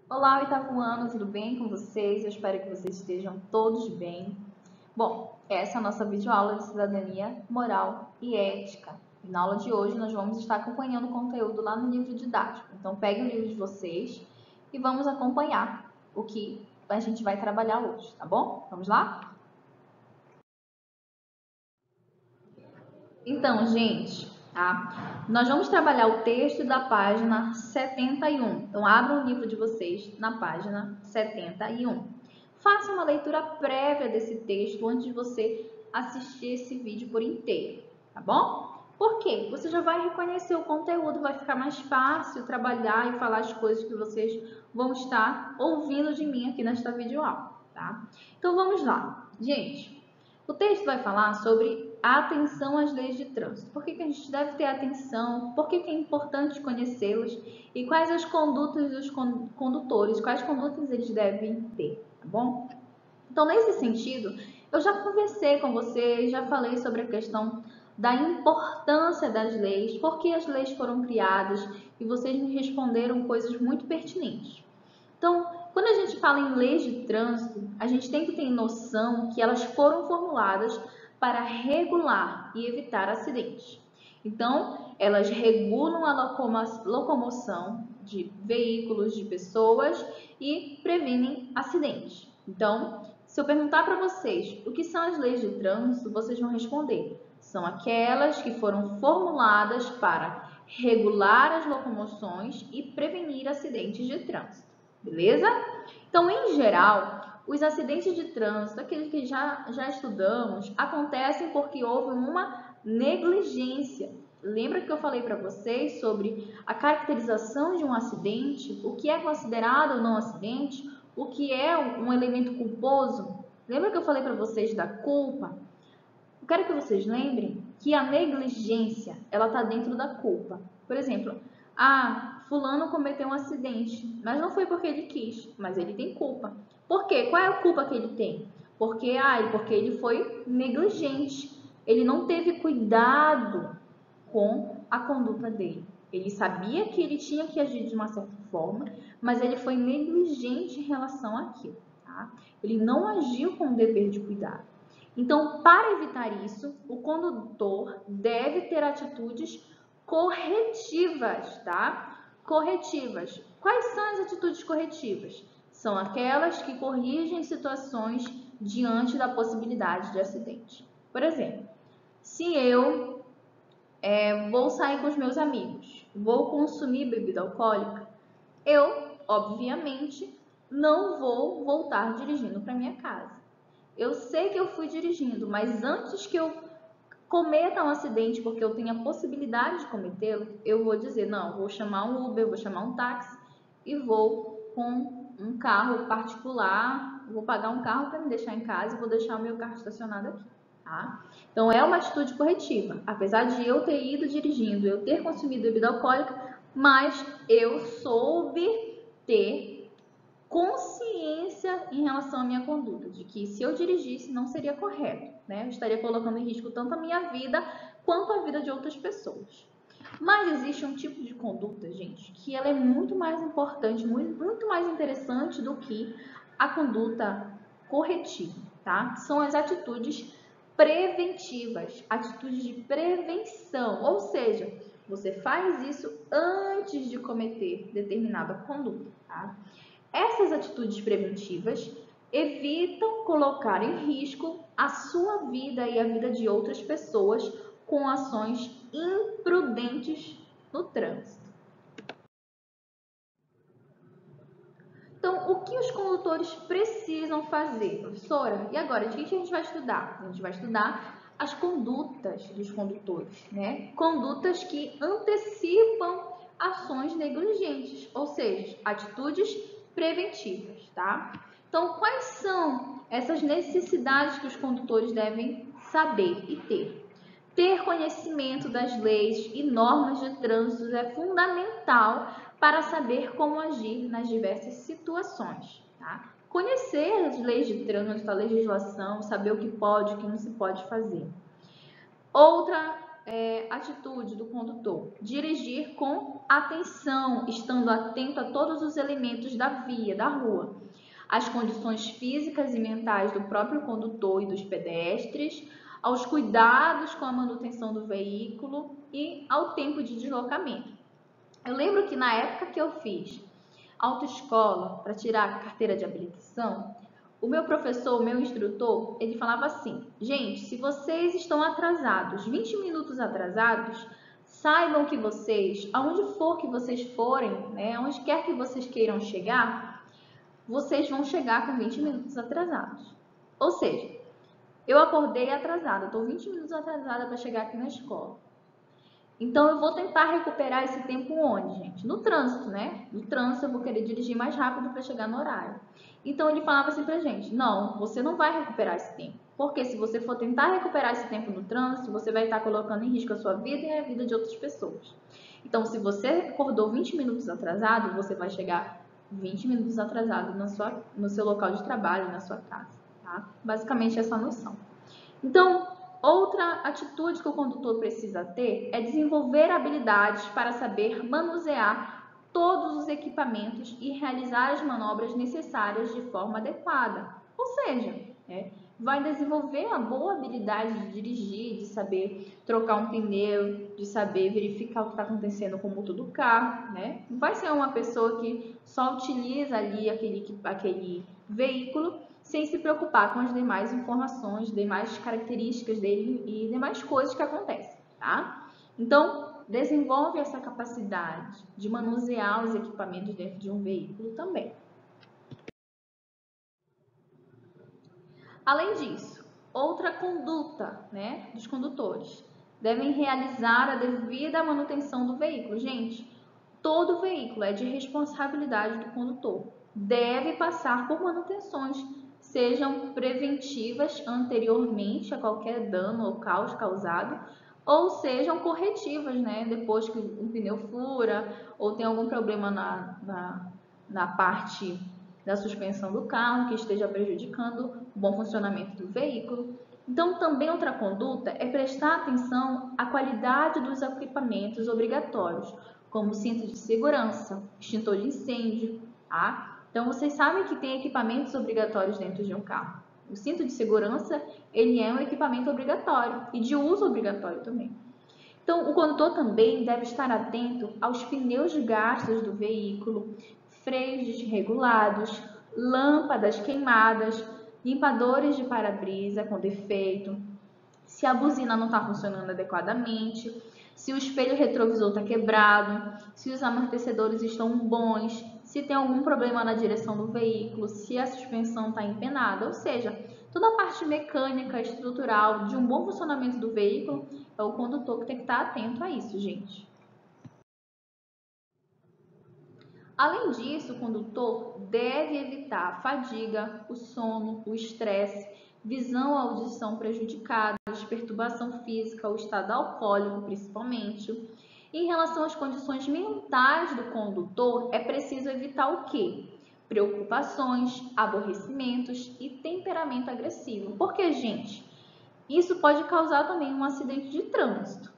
Olá, oitavo ano, tudo bem com vocês? Eu espero que vocês estejam todos bem. Bom, essa é a nossa videoaula de cidadania, moral e ética. E na aula de hoje nós vamos estar acompanhando o conteúdo lá no livro didático. Então peguem o livro de vocês e vamos acompanhar o que a gente vai trabalhar hoje, tá bom? Vamos lá? Então, gente, tá? Nós vamos trabalhar o texto da página 71. Então, abram o livro de vocês na página 71. Faça uma leitura prévia desse texto antes de você assistir esse vídeo por inteiro, tá bom? Por quê? Você já vai reconhecer o conteúdo, vai ficar mais fácil trabalhar e falar as coisas que vocês vão estar ouvindo de mim aqui nesta videoaula, tá? Então, vamos lá. Gente, o texto vai falar sobre a atenção às leis de trânsito. Por que a gente deve ter atenção? Por que é importante conhecê-las? E quais as condutas dos condutores? Quais condutas eles devem ter, tá bom? Então, nesse sentido, eu já conversei com vocês, já falei sobre a questão da importância das leis, por que as leis foram criadas, e vocês me responderam coisas muito pertinentes. Então, quando a gente fala em leis de trânsito, a gente tem que ter noção que elas foram formuladas para regular e evitar acidentes. Então, elas regulam a locomoção de veículos, de pessoas e previnem acidentes. Então, se eu perguntar para vocês o que são as leis de trânsito, vocês vão responder: são aquelas que foram formuladas para regular as locomoções e prevenir acidentes de trânsito. Beleza? Então, em geral, os acidentes de trânsito, aqueles que já estudamos, acontecem porque houve uma negligência. Lembra que eu falei para vocês sobre a caracterização de um acidente, o que é considerado ou não acidente, o que é um elemento culposo? Lembra que eu falei para vocês da culpa? Eu quero que vocês lembrem que a negligência, ela está dentro da culpa. Por exemplo, fulano cometeu um acidente, mas não foi porque ele quis, mas ele tem culpa. Por quê? Qual é a culpa que ele tem? Porque ele foi negligente. Ele não teve cuidado com a conduta dele. Ele sabia que ele tinha que agir de uma certa forma, mas ele foi negligente em relação àquilo. Tá? Ele não agiu com o dever de cuidado. Então, para evitar isso, o condutor deve ter atitudes corretivas, tá? Corretivas. Quais são as atitudes corretivas? São aquelas que corrigem situações diante da possibilidade de acidente. Por exemplo, se eu vou sair com os meus amigos, vou consumir bebida alcoólica, eu, obviamente, não vou voltar dirigindo para minha casa. Eu sei que eu fui dirigindo, mas antes que eu cometa um acidente, porque eu tenho a possibilidade de cometê-lo, eu vou dizer, não, vou chamar um Uber, vou chamar um táxi e vou com um carro particular, vou pagar um carro para me deixar em casa e vou deixar o meu carro estacionado aqui. Tá? Então, é uma atitude corretiva. Apesar de eu ter ido dirigindo, eu ter consumido bebida alcoólica, mas eu soube ter consciência em relação à minha conduta, de que se eu dirigisse não seria correto, né? Eu estaria colocando em risco tanto a minha vida quanto a vida de outras pessoas. Mas existe um tipo de conduta, gente, que ela é muito mais importante, muito mais interessante do que a conduta corretiva, tá? São as atitudes preventivas, atitudes de prevenção, ou seja, você faz isso antes de cometer determinada conduta, tá? Essas atitudes preventivas evitam colocar em risco a sua vida e a vida de outras pessoas com ações imprudentes no trânsito. Então, o que os condutores precisam fazer, professora? E agora, de que a gente vai estudar? A gente vai estudar as condutas dos condutores, né? Condutas que antecipam ações negligentes, ou seja, atitudes preventivas, tá? Então, quais são essas necessidades que os condutores devem saber e ter? Ter conhecimento das leis e normas de trânsito é fundamental para saber como agir nas diversas situações. Tá? Conhecer as leis de trânsito, a legislação, saber o que pode e o que não se pode fazer. Outra atitude do condutor: dirigir com atenção, estando atento a todos os elementos da via, da rua, as condições físicas e mentais do próprio condutor e dos pedestres, aos cuidados com a manutenção do veículo e ao tempo de deslocamento. Eu lembro que na época que eu fiz autoescola para tirar a carteira de habilitação, o meu professor, o meu instrutor, ele falava assim: gente, se vocês estão atrasados, 20 minutos atrasados, saibam que vocês, aonde for que vocês forem, né, aonde quer que vocês queiram chegar, vocês vão chegar com 20 minutos atrasados. Ou seja, eu acordei atrasada, estou 20 minutos atrasada para chegar aqui na escola. Então, eu vou tentar recuperar esse tempo onde, gente? No trânsito, né? No trânsito, eu vou querer dirigir mais rápido para chegar no horário. Então, ele falava assim pra gente: não, você não vai recuperar esse tempo. Porque se você for tentar recuperar esse tempo no trânsito, você vai estar colocando em risco a sua vida e a vida de outras pessoas. Então, se você acordou 20 minutos atrasado, você vai chegar 20 minutos atrasado no seu local de trabalho, na sua casa, tá? Basicamente, essa noção. Então, outra atitude que o condutor precisa ter é desenvolver habilidades para saber manusear todos os equipamentos e realizar as manobras necessárias de forma adequada. Ou seja, vai desenvolver a boa habilidade de dirigir, de saber trocar um pneu, de saber verificar o que está acontecendo com o motor do carro, né? Não vai ser uma pessoa que só utiliza ali aquele veículo sem se preocupar com as demais informações, demais características dele e demais coisas que acontecem, tá? Então, desenvolve essa capacidade de manusear os equipamentos dentro de um veículo também. Além disso, outra conduta, né, dos condutores: devem realizar a devida manutenção do veículo. Gente, todo veículo é de responsabilidade do condutor. Deve passar por manutenções, sejam preventivas anteriormente a qualquer dano ou caos causado, ou sejam corretivas, né? Depois que um pneu fura ou tem algum problema na parte da suspensão do carro que esteja prejudicando o bom funcionamento do veículo. Então, também outra conduta é prestar atenção à qualidade dos equipamentos obrigatórios, como cinto de segurança, extintor de incêndio, tá? Então, vocês sabem que tem equipamentos obrigatórios dentro de um carro. O cinto de segurança, ele é um equipamento obrigatório e de uso obrigatório também. Então, o condutor também deve estar atento aos pneus gastos do veículo, freios desregulados, lâmpadas queimadas, limpadores de para-brisa com defeito, se a buzina não está funcionando adequadamente, se o espelho retrovisor está quebrado, se os amortecedores estão bons, se tem algum problema na direção do veículo, se a suspensão está empenada, ou seja, toda a parte mecânica, estrutural de um bom funcionamento do veículo, é o condutor que tem que estar atento a isso, gente. Além disso, o condutor deve evitar a fadiga, o sono, o estresse, visão ou audição prejudicadas, perturbação física, o estado alcoólico principalmente. Em relação às condições mentais do condutor, é preciso evitar o quê? Preocupações, aborrecimentos e temperamento agressivo. Porque, gente, isso pode causar também um acidente de trânsito.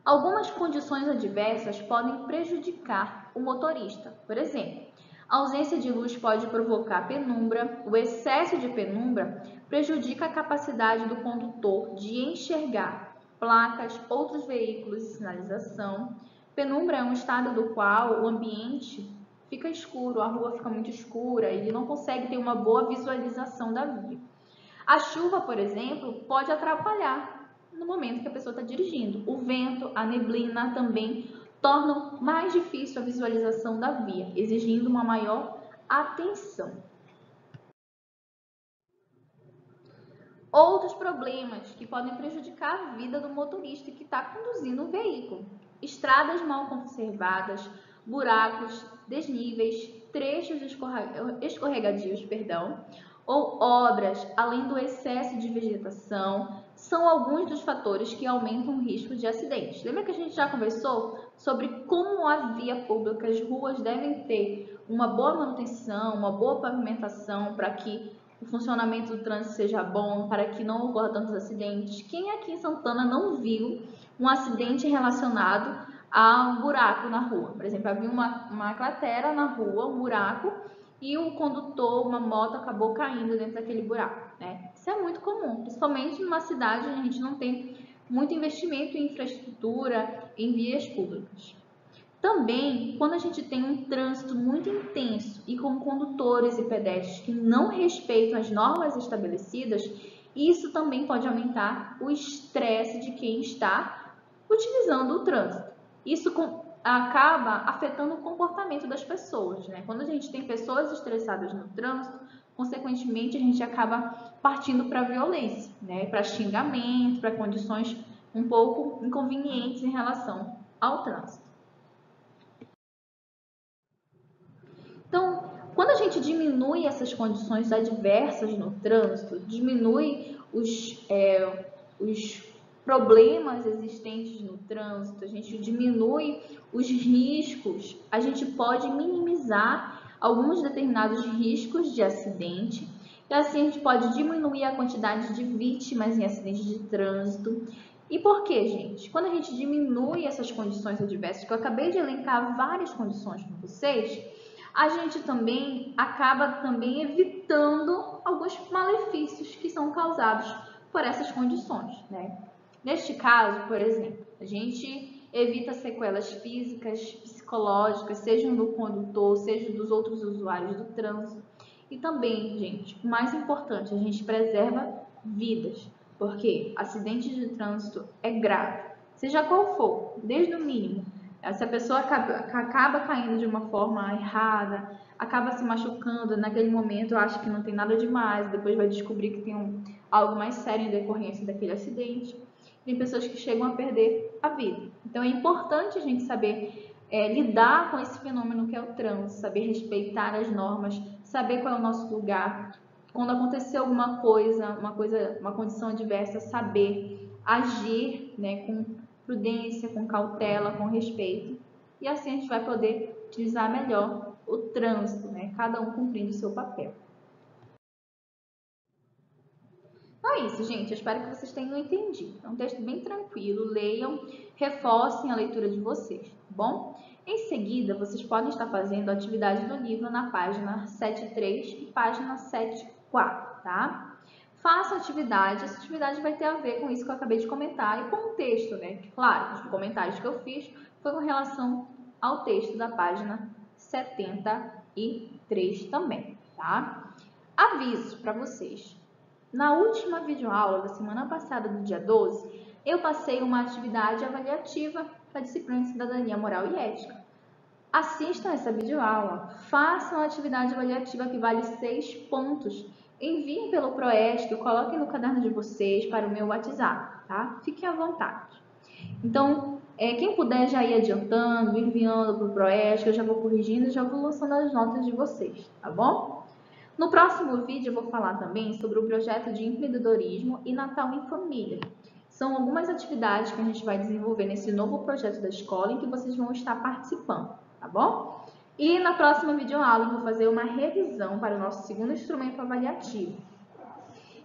Algumas condições adversas podem prejudicar o motorista. Por exemplo, a ausência de luz pode provocar penumbra. O excesso de penumbra prejudica a capacidade do condutor de enxergar placas, outros veículos e sinalização. Penumbra é um estado do qual o ambiente fica escuro, a rua fica muito escura e ele não consegue ter uma boa visualização da via. A chuva, por exemplo, pode atrapalhar no momento que a pessoa está dirigindo. O vento, a neblina também tornam mais difícil a visualização da via, exigindo uma maior atenção. Outros problemas que podem prejudicar a vida do motorista que está conduzindo o veículo: estradas mal conservadas, buracos, desníveis, trechos escorregadios, ou obras, além do excesso de vegetação, são alguns dos fatores que aumentam o risco de acidentes. Lembra que a gente já conversou sobre como a via pública, as ruas devem ter uma boa manutenção, uma boa pavimentação para que o funcionamento do trânsito seja bom, para que não ocorra tantos acidentes. Quem aqui em Santana não viu um acidente relacionado a um buraco na rua? Por exemplo, havia uma cratera na rua, um buraco, e o condutor, uma moto, acabou caindo dentro daquele buraco, né? Isso é muito comum, principalmente numa cidade onde a gente não tem muito investimento em infraestrutura, em vias públicas. Também, quando a gente tem um trânsito muito intenso e com condutores e pedestres que não respeitam as normas estabelecidas, isso também pode aumentar o estresse de quem está utilizando o trânsito. Isso acaba afetando o comportamento das pessoas, né? Quando a gente tem pessoas estressadas no trânsito, consequentemente a gente acaba partindo para a violência, né? Para xingamento, para condições um pouco inconvenientes em relação ao trânsito. Então, quando a gente diminui essas condições adversas no trânsito, diminui os problemas existentes no trânsito, a gente diminui os riscos, a gente pode minimizar alguns determinados riscos de acidente, e assim a gente pode diminuir a quantidade de vítimas em acidentes de trânsito. E por quê, gente? Quando a gente diminui essas condições adversas, que eu acabei de elencar várias condições para vocês, a gente também acaba evitando alguns malefícios que são causados por essas condições, né? Neste caso, por exemplo, a gente evita sequelas físicas, psicológicas, sejam do condutor, seja dos outros usuários do trânsito. E também, gente, o mais importante, a gente preserva vidas, porque acidente de trânsito é grave, seja qual for, desde o mínimo. Se a pessoa acaba caindo de uma forma errada, acaba se machucando, naquele momento acha que não tem nada demais, depois vai descobrir que tem algo mais sério em decorrência daquele acidente. Tem pessoas que chegam a perder a vida. Então é importante a gente saber lidar com esse fenômeno que é o trânsito, saber respeitar as normas, saber qual é o nosso lugar. Quando acontecer alguma coisa, uma condição adversa, saber agir, né, com prudência, com cautela, com respeito, e assim a gente vai poder utilizar melhor o trânsito, né? Cada um cumprindo o seu papel. Então é isso, gente. Eu espero que vocês tenham entendido. É um texto bem tranquilo. Leiam, reforcem a leitura de vocês, tá bom? Em seguida, vocês podem estar fazendo a atividade do livro na página 73 e página 74, tá? Faça a atividade. Essa atividade vai ter a ver com isso que eu acabei de comentar e com o texto, né? Claro, os comentários que eu fiz foi com relação ao texto da página 73 também, tá? Aviso para vocês. Na última videoaula da semana passada, do dia 12, eu passei uma atividade avaliativa para a disciplina de Cidadania Moral e Ética. Assistam essa videoaula, façam a atividade avaliativa que vale 6 pontos. Enviem pelo Proesc, coloquem no caderno de vocês para o meu WhatsApp, tá? Fiquem à vontade. Então, quem puder já ir adiantando, enviando para o Proesc, eu já vou corrigindo e já vou lançando as notas de vocês, tá bom? No próximo vídeo eu vou falar também sobre o projeto de empreendedorismo e Natal em Família. São algumas atividades que a gente vai desenvolver nesse novo projeto da escola em que vocês vão estar participando, tá bom? E na próxima videoaula eu vou fazer uma revisão para o nosso segundo instrumento avaliativo.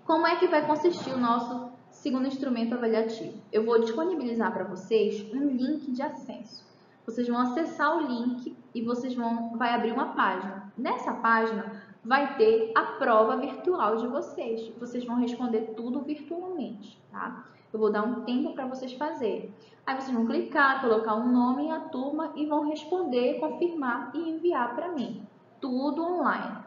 Como é que vai consistir o nosso segundo instrumento avaliativo? Eu vou disponibilizar para vocês um link de acesso. Vocês vão acessar o link e vai abrir uma página. Nessa página vai ter a prova virtual de vocês. Vocês vão responder tudo virtualmente, tá? Eu vou dar um tempo para vocês fazerem. Aí vocês vão clicar, colocar um nome e a turma e vão responder, confirmar e enviar para mim. Tudo online.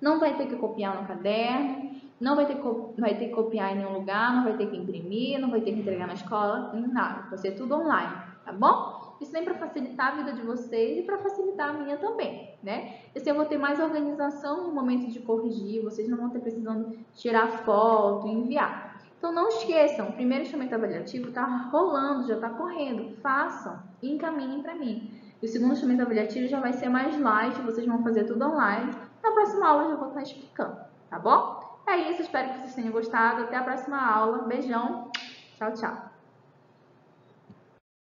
Não vai ter que copiar no caderno, não vai ter que copiar em nenhum lugar, não vai ter que imprimir, não vai ter que entregar na escola, nem nada. Vai ser tudo online, tá bom? Isso vem para facilitar a vida de vocês e para facilitar a minha também, né? Assim eu vou ter mais organização no momento de corrigir, vocês não vão ter precisando tirar foto e enviar. Então não esqueçam, o primeiro instrumento avaliativo está rolando, já está correndo. Façam e encaminhem para mim. E o segundo instrumento avaliativo já vai ser mais light, vocês vão fazer tudo online. Na próxima aula eu já vou estar explicando, tá bom? É isso, espero que vocês tenham gostado. Até a próxima aula. Beijão. Tchau, tchau.